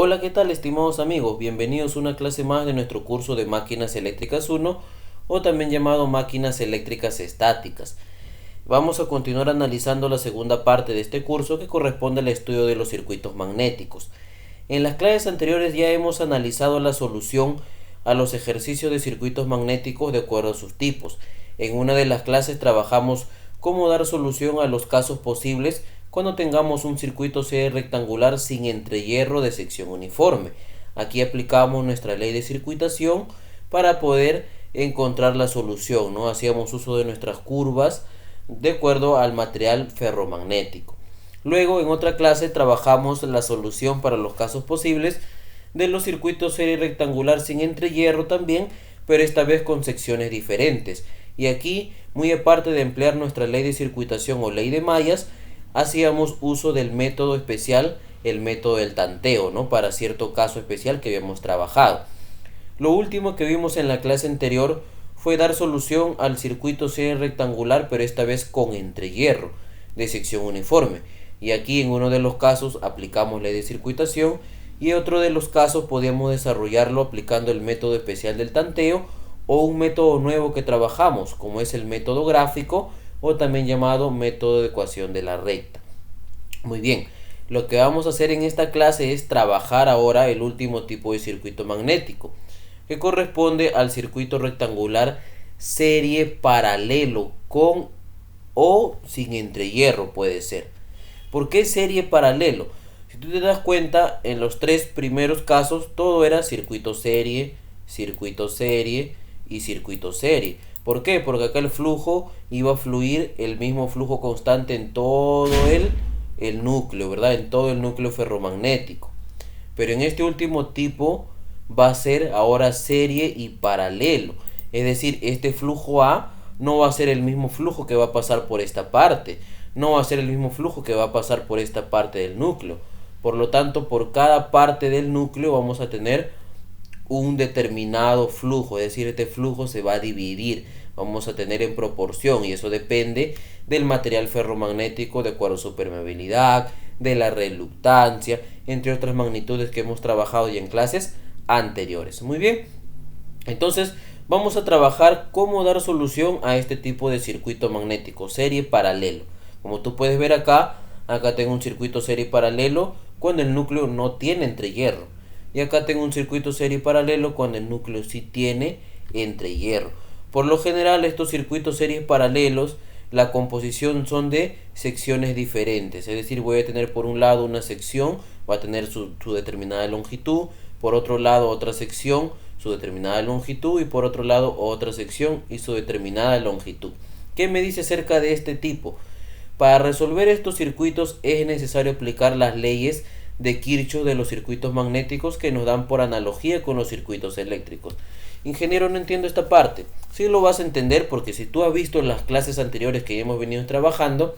Hola, ¿qué tal, estimados amigos? Bienvenidos a una clase más de nuestro curso de Máquinas Eléctricas 1 o también llamado Máquinas Eléctricas Estáticas. Vamos a continuar analizando la segunda parte de este curso que corresponde al estudio de los circuitos magnéticos. En las clases anteriores ya hemos analizado la solución a los ejercicios de circuitos magnéticos de acuerdo a sus tipos. En una de las clases trabajamos cómo dar solución a los casos posibles cuando tengamos un circuito serie rectangular sin entrehierro de sección uniforme. Aquí aplicamos nuestra ley de circuitación para poder encontrar la solución, ¿no? Hacíamos uso de nuestras curvas de acuerdo al material ferromagnético. Luego, en otra clase, trabajamos la solución para los casos posibles de los circuitos serie rectangular sin entrehierro también, pero esta vez con secciones diferentes. Y aquí, muy aparte de emplear nuestra ley de circuitación o ley de mallas, hacíamos uso del método especial, el método del tanteo, ¿no? Para cierto caso especial que habíamos trabajado. Lo último que vimos en la clase anterior fue dar solución al circuito serie rectangular, pero esta vez con entrehierro de sección uniforme. Y aquí en uno de los casos aplicamos ley de circuitación y en otro de los casos podíamos desarrollarlo aplicando el método especial del tanteo o un método nuevo que trabajamos, como es el método gráfico o también llamado método de ecuación de la recta. Muy bien, lo que vamos a hacer en esta clase es trabajar ahora el último tipo de circuito magnético, que corresponde al circuito rectangular serie paralelo con o sin entrehierro puede ser. ¿Por qué serie paralelo? Si tú te das cuenta, en los tres primeros casos todo era circuito serie y circuito serie. ¿Por qué? Porque acá el flujo iba a fluir el mismo flujo constante en todo el núcleo, ¿verdad? En todo el núcleo ferromagnético. Pero en este último tipo va a ser ahora serie y paralelo. Es decir, este flujo A no va a ser el mismo flujo que va a pasar por esta parte. No va a ser el mismo flujo que va a pasar por esta parte del núcleo. Por lo tanto, por cada parte del núcleo vamos a tener un determinado flujo, es decir, este flujo se va a dividir, vamos a tener en proporción y eso depende del material ferromagnético de acuerdo a su permeabilidad, de la reluctancia, entre otras magnitudes que hemos trabajado ya en clases anteriores. Muy bien, entonces vamos a trabajar cómo dar solución a este tipo de circuito magnético, serie paralelo. Como tú puedes ver acá tengo un circuito serie paralelo cuando el núcleo no tiene entrehierro. Y acá tengo un circuito serie paralelo cuando el núcleo sí tiene entrehierro. Por lo general estos circuitos series paralelos, la composición son de secciones diferentes. Es decir, voy a tener por un lado una sección, va a tener su determinada longitud. Por otro lado otra sección, su determinada longitud. Y por otro lado otra sección y su determinada longitud. ¿Qué me dice acerca de este tipo? Para resolver estos circuitos es necesario aplicar las leyes de Kirchhoff de los circuitos magnéticos que nos dan por analogía con los circuitos eléctricos. Ingeniero, no entiendo esta parte. Sí lo vas a entender porque si tú has visto las clases anteriores que ya hemos venido trabajando,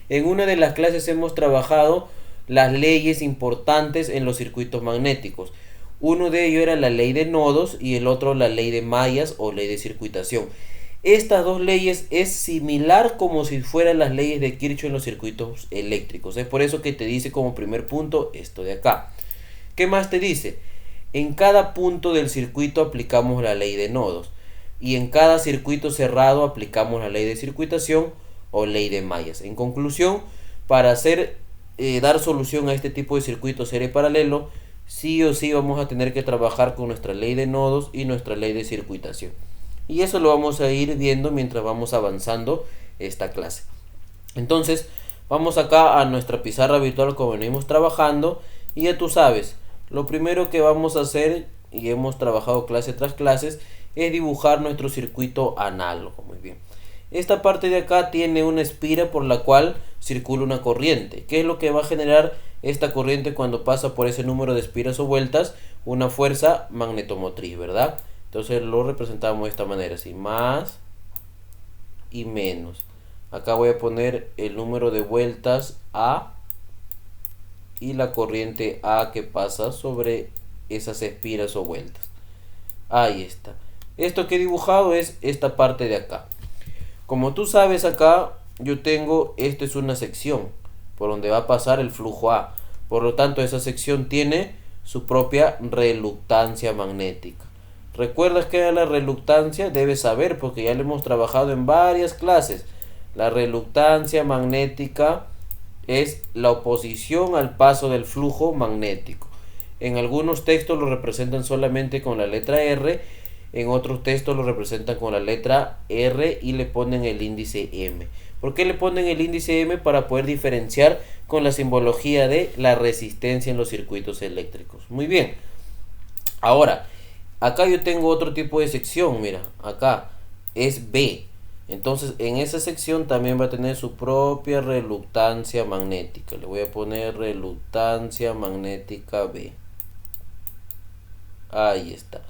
en una de las clases hemos trabajado las leyes importantes en los circuitos magnéticos. Uno de ellos era la ley de nodos y el otro la ley de mallas o ley de circuitación. Estas dos leyes es similar como si fueran las leyes de Kirchhoff en los circuitos eléctricos. Es por eso que te dice como primer punto esto de acá. ¿Qué más te dice? En cada punto del circuito aplicamos la ley de nodos. Y en cada circuito cerrado aplicamos la ley de circuitación o ley de mallas. En conclusión, para dar solución a este tipo de circuito serie paralelo, sí o sí vamos a tener que trabajar con nuestra ley de nodos y nuestra ley de circuitación. Y eso lo vamos a ir viendo mientras vamos avanzando esta clase. Entonces, vamos acá a nuestra pizarra virtual como venimos trabajando. Y ya tú sabes, lo primero que vamos a hacer, y hemos trabajado clase tras clases, es dibujar nuestro circuito análogo. Muy bien. Esta parte de acá tiene una espira por la cual circula una corriente. ¿Qué es lo que va a generar esta corriente cuando pasa por ese número de espiras o vueltas? Una fuerza magnetomotriz, ¿verdad? Entonces lo representamos de esta manera, así, más y menos. Acá voy a poner el número de vueltas A y la corriente A que pasa sobre esas espiras o vueltas. Ahí está. Esto que he dibujado es esta parte de acá. Como tú sabes acá, yo tengo, esto es una sección por donde va a pasar el flujo A. Por lo tanto, esa sección tiene su propia reluctancia magnética. ¿Recuerdas qué era la reluctancia? Debes saber porque ya lo hemos trabajado en varias clases. La reluctancia magnética es la oposición al paso del flujo magnético. En algunos textos lo representan solamente con la letra R, en otros textos lo representan con la letra R y le ponen el índice M. ¿Por qué le ponen el índice M? Para poder diferenciar con la simbología de la resistencia en los circuitos eléctricos. Muy bien. Ahora, acá yo tengo otro tipo de sección, mira, acá es B. Entonces en esa sección también va a tener su propia reluctancia magnética. Le voy a poner reluctancia magnética B. Ahí está.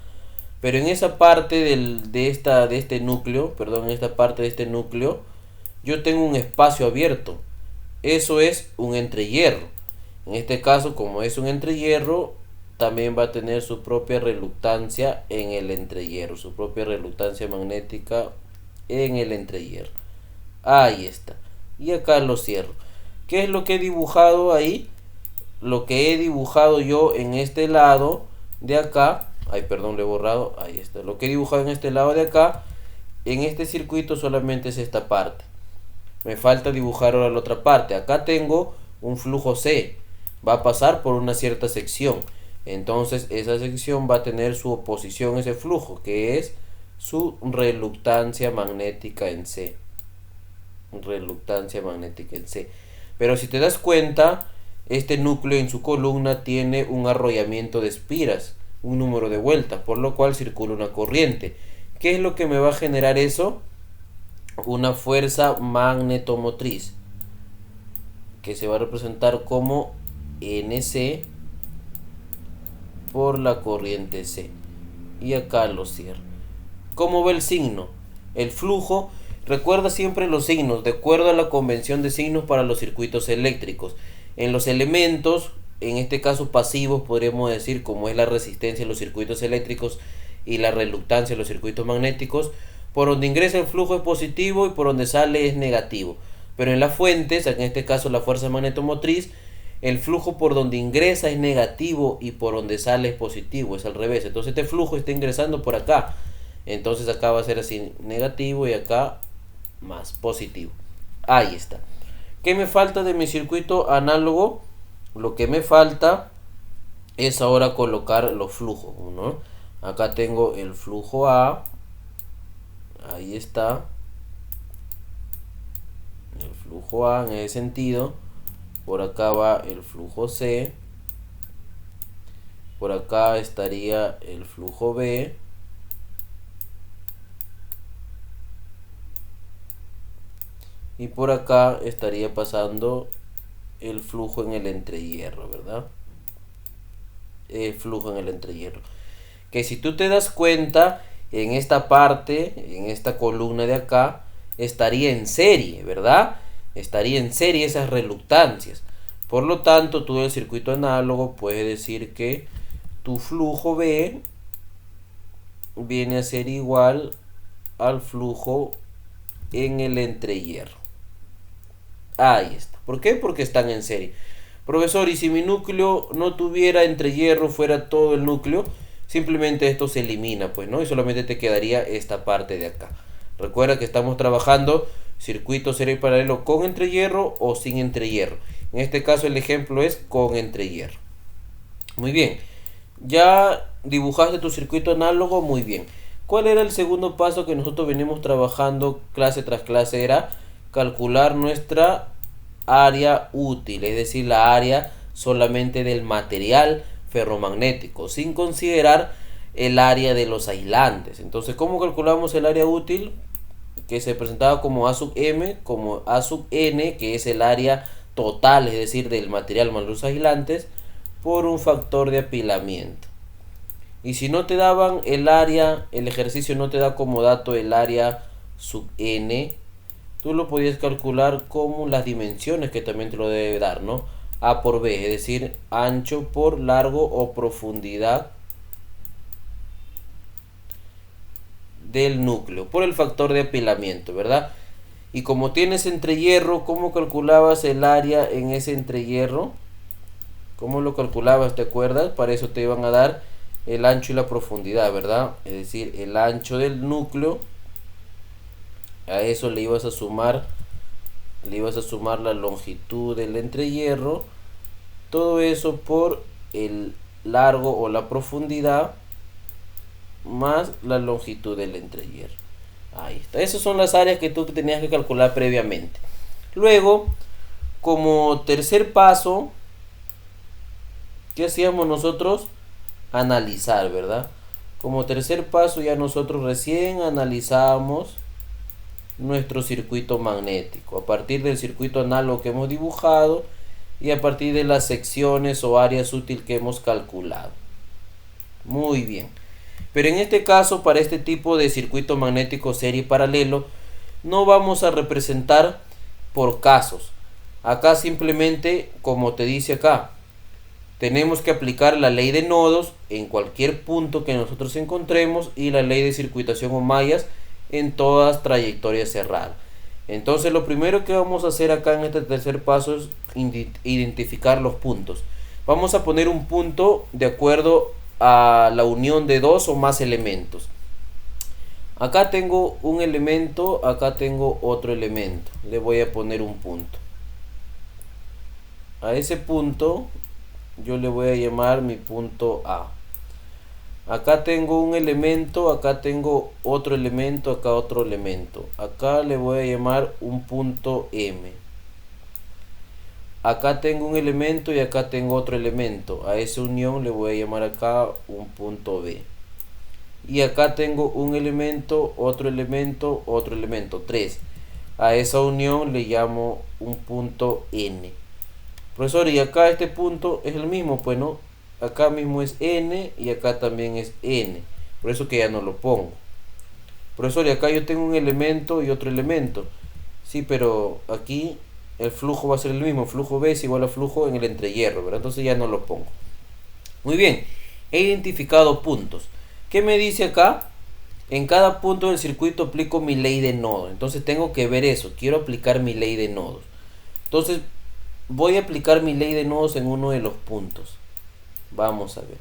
Pero en esa parte de este núcleo, perdón, en esta parte de este núcleo, yo tengo un espacio abierto. Eso es un entrehierro. En este caso, como es un entrehierro, también va a tener su propia reluctancia en el entrehierro, su propia reluctancia magnética en el entrehierro. Ahí está. Y acá lo cierro. ¿Qué es lo que he dibujado ahí? Lo que he dibujado yo en este lado de acá. Ay, perdón, lo he borrado. Ahí está. Lo que he dibujado en este lado de acá, en este circuito solamente es esta parte. Me falta dibujar ahora la otra parte. Acá tengo un flujo C. Va a pasar por una cierta sección. Entonces esa sección va a tener su oposición a ese flujo, que es su reluctancia magnética en C. Reluctancia magnética en C. Pero si te das cuenta, este núcleo en su columna tiene un arrollamiento de espiras, un número de vueltas, por lo cual circula una corriente. ¿Qué es lo que me va a generar eso? Una fuerza magnetomotriz, que se va a representar como NC por la corriente C. Y acá lo cierro. ¿Cómo va el signo? El flujo, recuerda siempre los signos, de acuerdo a la convención de signos para los circuitos eléctricos. En los elementos, en este caso pasivos, podríamos decir, como es la resistencia en los circuitos eléctricos y la reluctancia en los circuitos magnéticos, por donde ingresa el flujo es positivo y por donde sale es negativo. Pero en las fuentes, en este caso la fuerza magnetomotriz, el flujo por donde ingresa es negativo y por donde sale es positivo, es al revés. Entonces este flujo está ingresando por acá. Entonces acá va a ser así negativo y acá más positivo. Ahí está. ¿Qué me falta de mi circuito análogo? Lo que me falta es ahora colocar los flujos, ¿no? Acá tengo el flujo A. Ahí está. El flujo A en ese sentido. Por acá va el flujo C. Por acá estaría el flujo B. Y por acá estaría pasando el flujo en el entrehierro, ¿verdad? El flujo en el entrehierro. Que si tú te das cuenta, en esta parte, en esta columna de acá, estaría en serie, ¿verdad? Estaría en serie esas reluctancias. Por lo tanto, tú del circuito análogo puedes decir que tu flujo B viene a ser igual al flujo en el entrehierro. Ahí está. ¿Por qué? Porque están en serie. Profesor, ¿y si mi núcleo no tuviera entrehierro, fuera todo el núcleo? Simplemente esto se elimina, pues, ¿no? Y solamente te quedaría esta parte de acá. Recuerda que estamos trabajando circuito serie paralelo con entrehierro o sin entrehierro. En este caso el ejemplo es con entrehierro. Muy bien. Ya dibujaste tu circuito análogo, muy bien. ¿Cuál era el segundo paso que nosotros venimos trabajando clase tras clase? Era calcular nuestra área útil, es decir, la área solamente del material ferromagnético, sin considerar el área de los aislantes. Entonces, ¿cómo calculamos el área útil? Que se presentaba como A sub M, como A sub N, que es el área total, es decir, del material más los aislantes, por un factor de apilamiento. Y si no te daban el área, el ejercicio no te da como dato el área sub N, tú lo podías calcular como las dimensiones que también te lo debe dar, ¿no? A por B, es decir, ancho por largo o profundidad del núcleo, por el factor de apilamiento, ¿verdad? Y como tienes entrehierro, ¿cómo calculabas el área en ese entrehierro? ¿Cómo lo calculabas? ¿Te acuerdas? Para eso te iban a dar el ancho y la profundidad, ¿verdad? Es decir, el ancho del núcleo, a eso le ibas a sumar la longitud del entrehierro, todo eso por el largo o la profundidad más la longitud del entrehierro. Ahí está. Esas son las áreas que tú tenías que calcular previamente. Luego, como tercer paso, ¿qué hacíamos nosotros? Analizar, ¿verdad? Como tercer paso ya nosotros recién analizamos nuestro circuito magnético a partir del circuito análogo que hemos dibujado y a partir de las secciones o áreas útiles que hemos calculado. Muy bien. Pero en este caso, para este tipo de circuito magnético serie paralelo, no vamos a representar por casos. Acá simplemente, como te dice acá, tenemos que aplicar la ley de nodos en cualquier punto que nosotros encontremos y la ley de circuitación o mallas en todas trayectorias cerradas. Entonces lo primero que vamos a hacer acá en este tercer paso es identificar los puntos. Vamos a poner un punto de acuerdo a la unión de dos o más elementos. Acá tengo un elemento, acá tengo otro elemento. Le voy a poner un punto. A ese punto yo le voy a llamar mi punto A. Acá tengo un elemento, acá tengo otro elemento, acá otro elemento. Acá le voy a llamar un punto M. Acá tengo un elemento y acá tengo otro elemento. A esa unión le voy a llamar acá un punto B. Y acá tengo un elemento, otro elemento, otro elemento. 3. A esa unión le llamo un punto N. Profesor, y acá este punto es el mismo, pues no. Acá mismo es N y acá también es N. Por eso que ya no lo pongo. Profesor, y acá yo tengo un elemento y otro elemento. Sí, pero aquí el flujo va a ser el mismo. Flujo B es igual a flujo en el entrehierro, ¿verdad? Entonces ya no lo pongo. Muy bien. He identificado puntos. ¿Qué me dice acá? En cada punto del circuito aplico mi ley de nodos. Entonces tengo que ver eso. Quiero aplicar mi ley de nodos. Entonces voy a aplicar mi ley de nodos en uno de los puntos. Vamos a ver.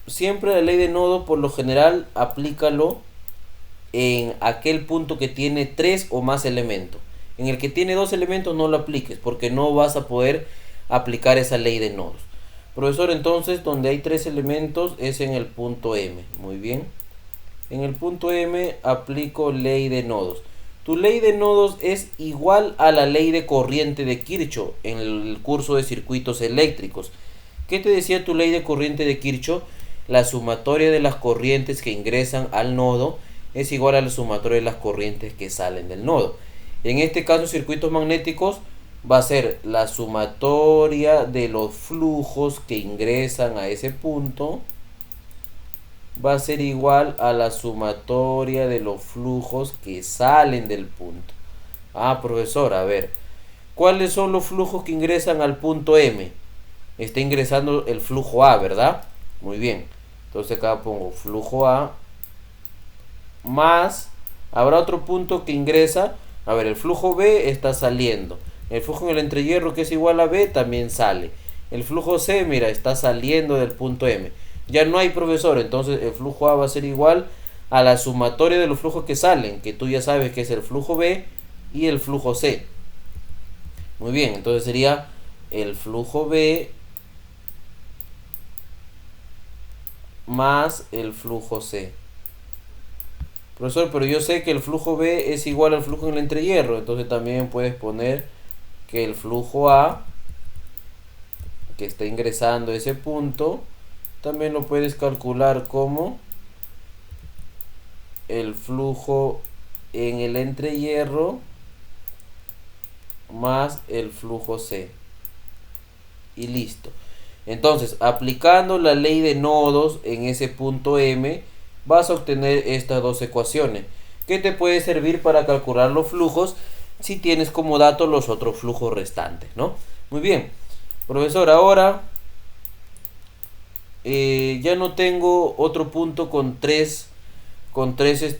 Siempre la ley de nodos, por lo general, aplícalo en aquel punto que tiene 3 o más elementos. En el que tiene 2 elementos no lo apliques, porque no vas a poder aplicar esa ley de nodos. Profesor, entonces donde hay 3 elementos es en el punto M. Muy bien. En el punto M aplico ley de nodos. Tu ley de nodos es igual a la ley de corriente de Kirchhoff en el curso de circuitos eléctricos. ¿Qué te decía tu ley de corriente de Kirchhoff? La sumatoria de las corrientes que ingresan al nodo es igual a la sumatoria de las corrientes que salen del nodo. En este caso, circuitos magnéticos va a ser la sumatoria de los flujos que ingresan a ese punto. Va a ser igual a la sumatoria de los flujos que salen del punto. Ah, profesor, a ver. ¿Cuáles son los flujos que ingresan al punto M? Está ingresando el flujo A, ¿verdad? Muy bien. Entonces acá pongo flujo A más, habrá otro punto que ingresa. A ver, el flujo B está saliendo. El flujo en el entrehierro, que es igual a B, también sale. El flujo C, mira, está saliendo del punto M. Ya no hay, profesor. Entonces el flujo A va a ser igual a la sumatoria de los flujos que salen, que tú ya sabes que es el flujo B y el flujo C. Muy bien, entonces sería el flujo B más el flujo C. Profesor, pero yo sé que el flujo B es igual al flujo en el entrehierro, entonces también puedes poner que el flujo A que está ingresando a ese punto también lo puedes calcular como el flujo en el entrehierro más el flujo C. Y listo. Entonces, aplicando la ley de nodos en ese punto M, vas a obtener estas dos ecuaciones, que te puede servir para calcular los flujos si tienes como dato los otros flujos restantes, ¿no? Muy bien. Profesor, ahora ya no tengo otro punto con tres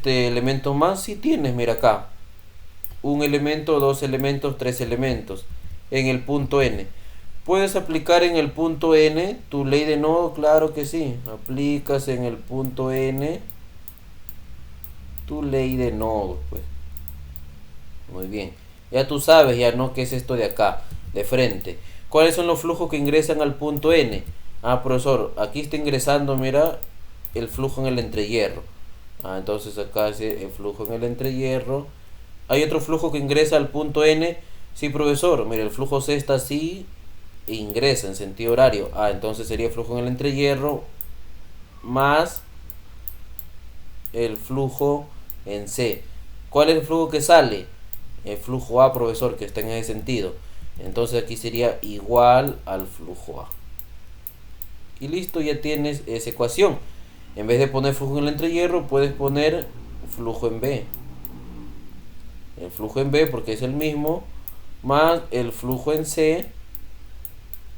elementos más. Si tienes, mira acá, un elemento, dos elementos, tres elementos en el punto N. ¿Puedes aplicar en el punto N tu ley de nodo? Claro que sí. Aplicas en el punto N tu ley de nodo, pues. Muy bien. Ya tú sabes, ya no, qué es esto de acá, de frente. ¿Cuáles son los flujos que ingresan al punto N? Ah, profesor, aquí está ingresando, mira, el flujo en el entrehierro. Ah, entonces acá es el flujo en el entrehierro. ¿Hay otro flujo que ingresa al punto N? Sí, profesor, mira, el flujo C está así e ingresa en sentido horario. Ah, entonces sería flujo en el entrehierro más el flujo en C. ¿Cuál es el flujo que sale? El flujo A, profesor, que está en ese sentido. Entonces aquí sería igual al flujo A. Y listo, ya tienes esa ecuación. En vez de poner flujo en el entrehierro, puedes poner flujo en B. El flujo en B, porque es el mismo, más el flujo en C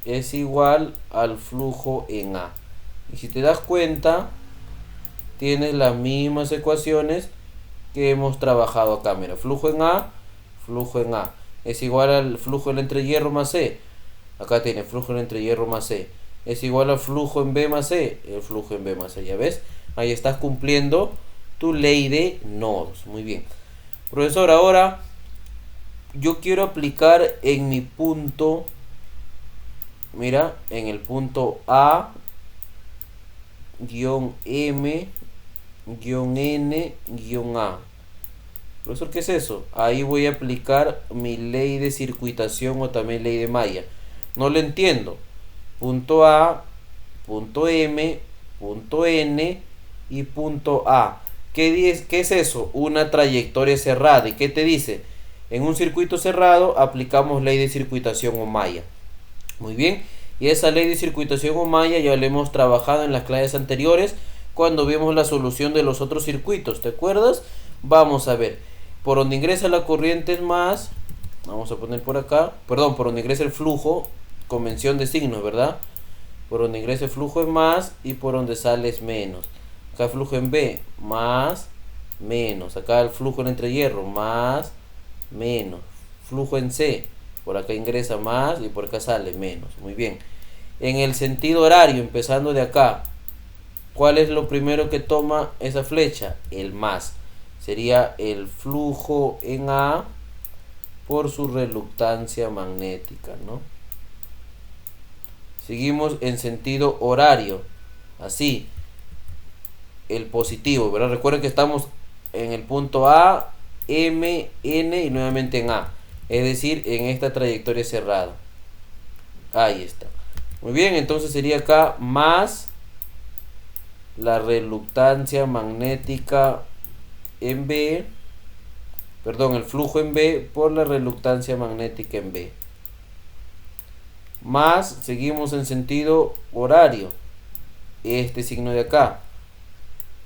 es igual al flujo en A. Y si te das cuenta, tienes las mismas ecuaciones que hemos trabajado acá. Mira, flujo en A es igual al flujo en el entrehierro más C. Acá tiene flujo en el entrehierro más C. Es igual al flujo en B más C. El flujo en B más C, ¿ya ves? Ahí estás cumpliendo tu ley de nodos. Muy bien. Profesor, ahora yo quiero aplicar en mi punto, mira, en el punto A, M, N, A. Profesor, ¿qué es eso? Ahí voy a aplicar mi ley de circuitación o también ley de malla. No lo entiendo. Punto A, punto M, punto N y punto A. ¿Qué es eso? Una trayectoria cerrada. ¿Y qué te dice? En un circuito cerrado aplicamos ley de circuitación o malla. Muy bien. Y esa ley de circuitación o malla ya la hemos trabajado en las clases anteriores cuando vimos la solución de los otros circuitos. ¿Te acuerdas? Vamos a ver. Por donde ingresa la corriente es más. Vamos a poner por acá. Perdón, por donde ingresa el flujo. Convención de signos, ¿verdad? Por donde ingresa el flujo es más y por donde sale es menos. Acá el flujo en B, más, menos. Acá el flujo en entrehierro, más, menos. Flujo en C, por acá ingresa más y por acá sale menos. Muy bien. En el sentido horario, empezando de acá, ¿cuál es lo primero que toma esa flecha? El más. Sería el flujo en A por su reluctancia magnética, ¿no? Seguimos en sentido horario, así, el positivo, ¿verdad? Recuerden que estamos en el punto A, M, N y nuevamente en A, es decir, en esta trayectoria cerrada. Ahí está. Muy bien, entonces sería acá más la reluctancia magnética en B, perdón, el flujo en B por la reluctancia magnética en B. Más, seguimos en sentido horario, este signo de acá,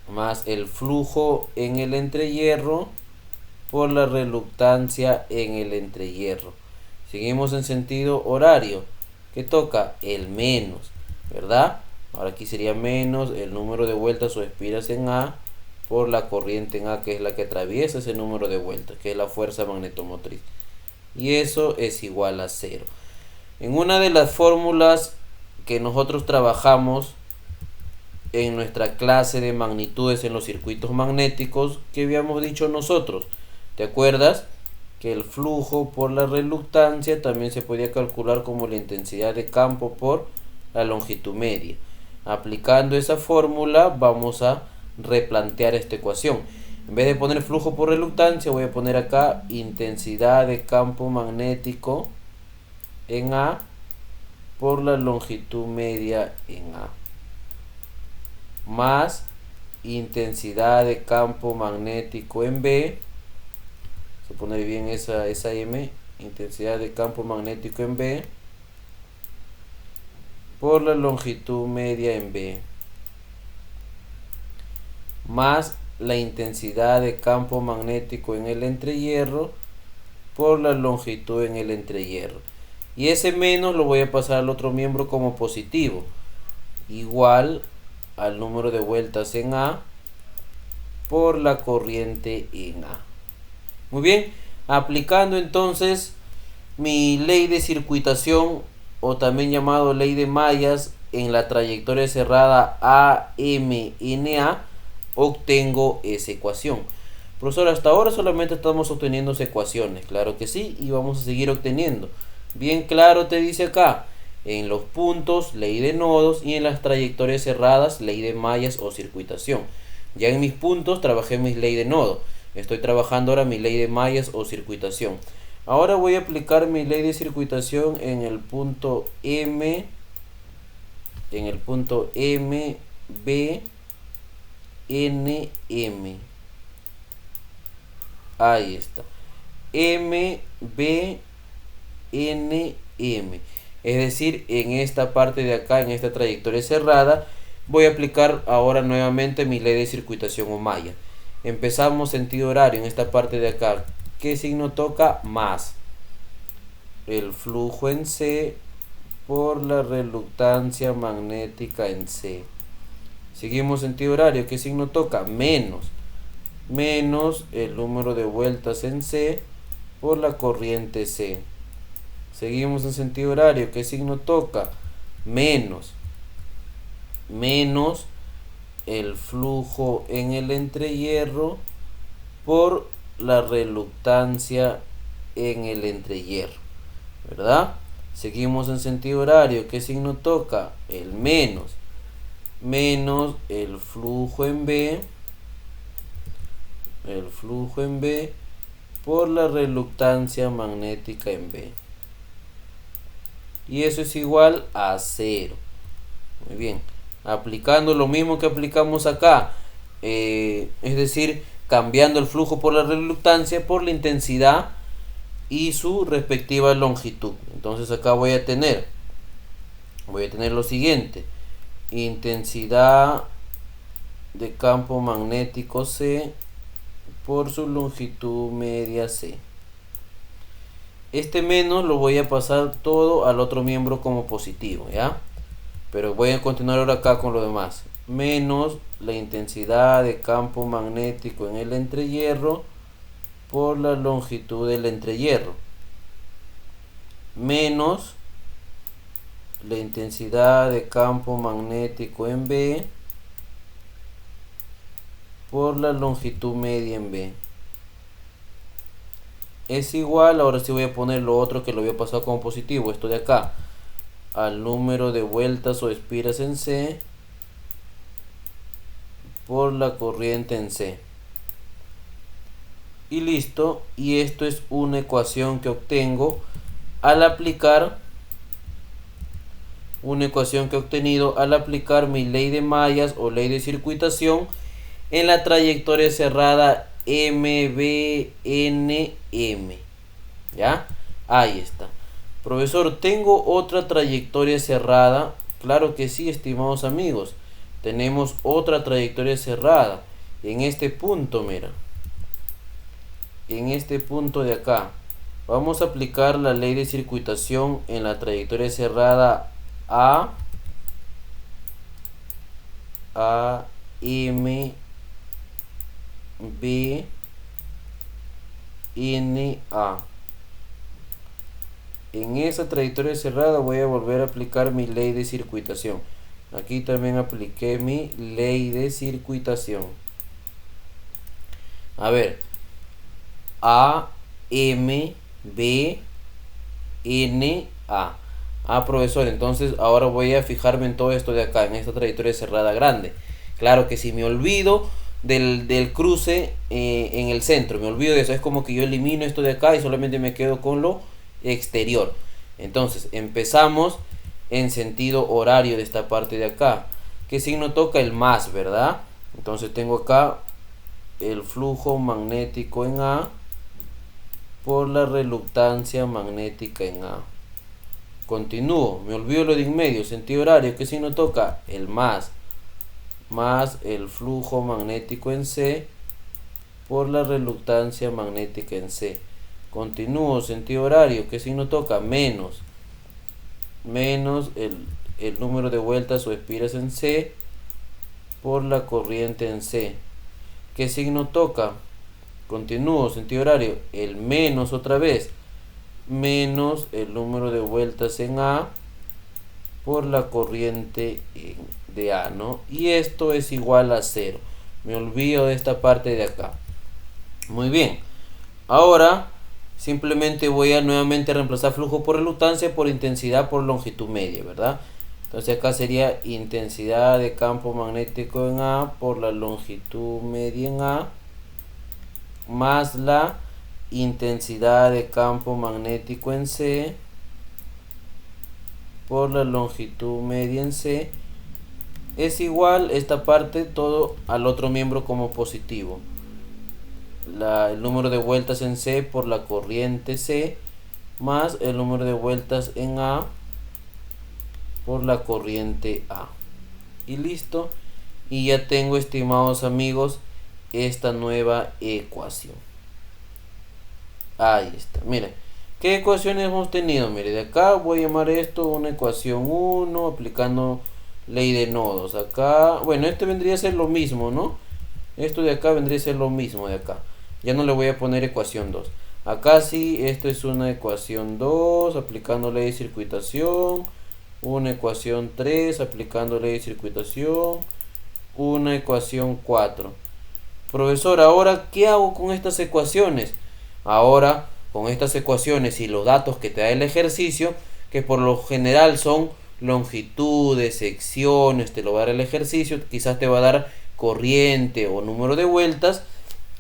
más el flujo en el entrehierro por la reluctancia en el entrehierro. Seguimos en sentido horario, que toca el menos, ¿verdad? Ahora aquí sería menos el número de vueltas o espiras en A por la corriente en A, que es la que atraviesa ese número de vueltas, que es la fuerza magnetomotriz. Y eso es igual a 0. En una de las fórmulas que nosotros trabajamos en nuestra clase de magnitudes en los circuitos magnéticos, que habíamos dicho nosotros, ¿te acuerdas? Que el flujo por la reluctancia también se podía calcular como la intensidad de campo por la longitud media. Aplicando esa fórmula vamos a replantear esta ecuación. En vez de poner flujo por reluctancia, voy a poner acá intensidad de campo magnético en A por la longitud media en A, más intensidad de campo magnético en B. Se pone bien esa M, intensidad de campo magnético en B por la longitud media en B, más la intensidad de campo magnético en el entrehierro por la longitud en el entrehierro. Y ese menos lo voy a pasar al otro miembro como positivo, igual al número de vueltas en A por la corriente en A. Muy bien, aplicando entonces mi ley de circuitación o también llamado ley de mallas, en la trayectoria cerrada AMNA, obtengo esa ecuación. Profesor, hasta ahora solamente estamos obteniendo ecuaciones, claro que sí, y vamos a seguir obteniendo. Bien claro te dice acá, en los puntos, ley de nodos, y en las trayectorias cerradas, ley de mallas o circuitación. Ya en mis puntos trabajé mi ley de nodo, estoy trabajando ahora mi ley de mallas o circuitación. Ahora voy a aplicar mi ley de circuitación en el punto M, B, N, M. Ahí está. M, B, N, M. Es decir, en esta parte de acá, en esta trayectoria cerrada, voy a aplicar ahora nuevamente mi ley de circuitación o malla. Empezamos sentido horario en esta parte de acá. ¿Qué signo toca? Más el flujo en C por la reluctancia magnética en C. Seguimos sentido horario. ¿Qué signo toca? Menos el número de vueltas en C por la corriente C. Seguimos en sentido horario. ¿Qué signo toca? Menos el flujo en el entrehierro por la reluctancia en el entrehierro, ¿verdad? Seguimos en sentido horario. ¿Qué signo toca? El menos el flujo en B por la reluctancia magnética en B, y eso es igual a 0. Muy bien, aplicando lo mismo que aplicamos acá, es decir, cambiando el flujo por la reluctancia por la intensidad y su respectiva longitud. Entonces acá voy a tener lo siguiente: intensidad de campo magnético C por su longitud media C. Este menos lo voy a pasar todo al otro miembro como positivo, ¿ya? Pero voy a continuar ahora acá con lo demás. Menos la intensidad de campo magnético en el entrehierro por la longitud del entrehierro. Menos la intensidad de campo magnético en B por la longitud media en B. Es igual, ahora sí voy a poner lo otro que lo había pasado como positivo, esto de acá, al número de vueltas o espiras en C por la corriente en C. Y listo, y esto es una ecuación que obtengo al aplicar mi ley de mallas o ley de circuitación en la trayectoria cerrada MBNM. ¿Ya? Ahí está. Profesor, ¿tengo otra trayectoria cerrada? Claro que sí, estimados amigos. Tenemos otra trayectoria cerrada. En este punto, mira. En este punto de acá. Vamos a aplicar la ley de circuitación en la trayectoria cerrada AM, B, N, A. En esa trayectoria cerrada voy a volver a aplicar mi ley de circuitación. Aquí también apliqué mi ley de circuitación. A ver, A, M, B, N, A. Profesor, entonces ahora voy a fijarme en todo esto de acá, en esta trayectoria cerrada grande. Claro que si me olvido del cruce en el centro, me olvido de eso, es como que yo elimino esto de acá y solamente me quedo con lo exterior. Entonces empezamos en sentido horario de esta parte de acá. ¿Qué signo toca? El más, ¿verdad? Entonces tengo acá el flujo magnético en A por la reluctancia magnética en A. Continúo, me olvido lo de en medio, sentido horario. ¿Qué signo toca? El más el flujo magnético en C por la reluctancia magnética en C. Continúo, sentido horario. ¿Qué signo toca? Menos el número de vueltas o espiras en C por la corriente en C. ¿Qué signo toca? Continúo, sentido horario. El menos otra vez. Menos el número de vueltas en A por la corriente de A, ¿no? Y esto es igual a 0. Me olvido de esta parte de acá. Muy bien. Ahora simplemente voy a nuevamente reemplazar flujo por relutancia por intensidad por longitud media, ¿verdad? Entonces acá sería intensidad de campo magnético en A por la longitud media en A más la intensidad de campo magnético en C por la longitud media en C es igual esta parte todo al otro miembro como positivo. El número de vueltas en C por la corriente C más el número de vueltas en A por la corriente A. Y listo. Y ya tengo, estimados amigos, esta nueva ecuación. Ahí está. Miren, ¿qué ecuaciones hemos tenido? Mire, de acá voy a llamar esto una ecuación 1 aplicando ley de nodos. Acá, bueno, este vendría a ser lo mismo, ¿no? Esto de acá vendría a ser lo mismo de acá. Ya no le voy a poner ecuación 2. Acá sí, esto es una ecuación 2 aplicando ley de circuitación. Una ecuación 3 aplicando ley de circuitación. Una ecuación 4. Profesor, ahora, ¿qué hago con estas ecuaciones? Ahora, con estas ecuaciones y los datos que te da el ejercicio, que por lo general son longitudes, secciones, te lo va a dar el ejercicio, quizás te va a dar corriente o número de vueltas,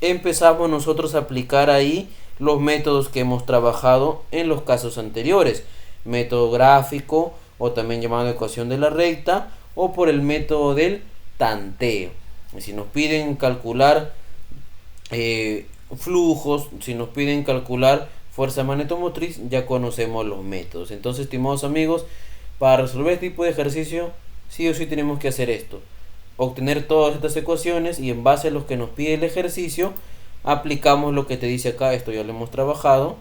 empezamos nosotros a aplicar ahí los métodos que hemos trabajado en los casos anteriores. Método gráfico, o también llamado ecuación de la recta, o por el método del tanteo. Si nos piden calcular flujos, si nos piden calcular fuerza magnetomotriz, ya conocemos los métodos. Entonces, estimados amigos, para resolver este tipo de ejercicio, sí o sí tenemos que hacer esto: obtener todas estas ecuaciones y en base a los que nos pide el ejercicio, aplicamos lo que te dice acá. Esto ya lo hemos trabajado.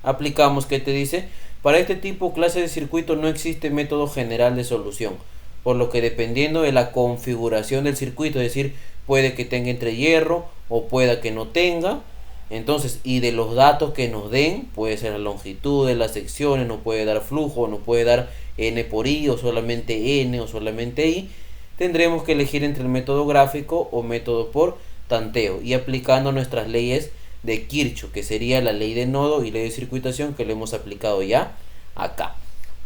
Aplicamos que te dice: para este tipo clase de circuito no existe método general de solución, por lo que dependiendo de la configuración del circuito, es decir, puede que tenga entre hierro o pueda que no tenga, entonces, y de los datos que nos den, puede ser la longitud de las secciones, no puede dar flujo, no puede dar n por i, o solamente n, o solamente i, tendremos que elegir entre el método gráfico o método por tanteo, y aplicando nuestras leyes de Kirchhoff, que sería la ley de nodo y ley de circuitación, que le hemos aplicado ya acá.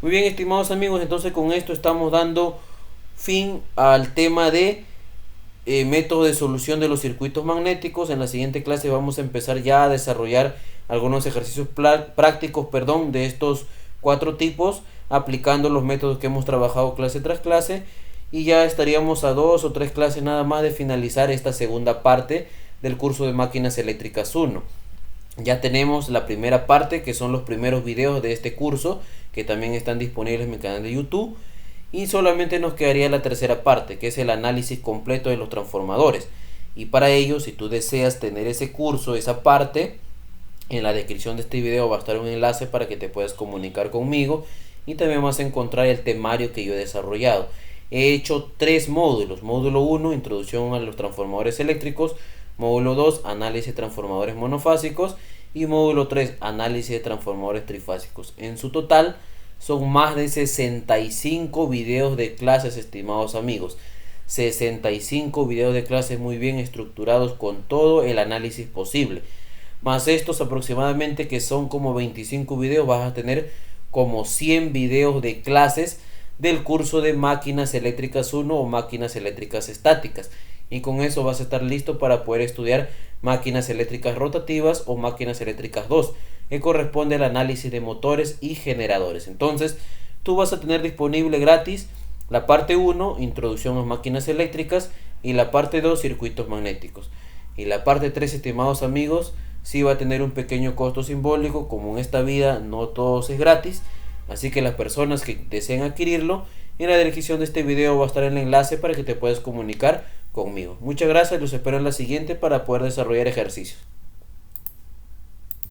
Muy bien, estimados amigos, entonces con esto estamos dando fin al tema de método de solución de los circuitos magnéticos. En la siguiente clase vamos a empezar ya a desarrollar algunos ejercicios prácticos, de estos 4 tipos, aplicando los métodos que hemos trabajado clase tras clase, y ya estaríamos a 2 o 3 clases nada más de finalizar esta segunda parte del curso de máquinas eléctricas 1. Ya tenemos la primera parte, que son los primeros videos de este curso, que también están disponibles en mi canal de YouTube, y solamente nos quedaría la tercera parte, que es el análisis completo de los transformadores. Y para ello, si tú deseas tener ese curso, esa parte, en la descripción de este video va a estar un enlace para que te puedas comunicar conmigo, y también vas a encontrar el temario que yo he desarrollado. He hecho 3 módulos: módulo 1, introducción a los transformadores eléctricos; módulo 2, análisis de transformadores monofásicos; y módulo 3, análisis de transformadores trifásicos. En su total son más de 65 videos de clases, estimados amigos. 65 videos de clases muy bien estructurados, con todo el análisis posible. Más estos aproximadamente, que son como 25 videos, vas a tener como 100 videos de clases del curso de máquinas eléctricas 1 o máquinas eléctricas estáticas. Y con eso vas a estar listo para poder estudiar máquinas eléctricas rotativas o máquinas eléctricas 2, que corresponde al análisis de motores y generadores. Entonces, tú vas a tener disponible gratis la parte 1, introducción a máquinas eléctricas, y la parte 2, circuitos magnéticos. Y la parte 3, estimados amigos, sí va a tener un pequeño costo simbólico. Como en esta vida no todo es gratis, así que las personas que deseen adquirirlo, en la descripción de este video va a estar el enlace para que te puedas comunicar conmigo. Muchas gracias, los espero en la siguiente para poder desarrollar ejercicios.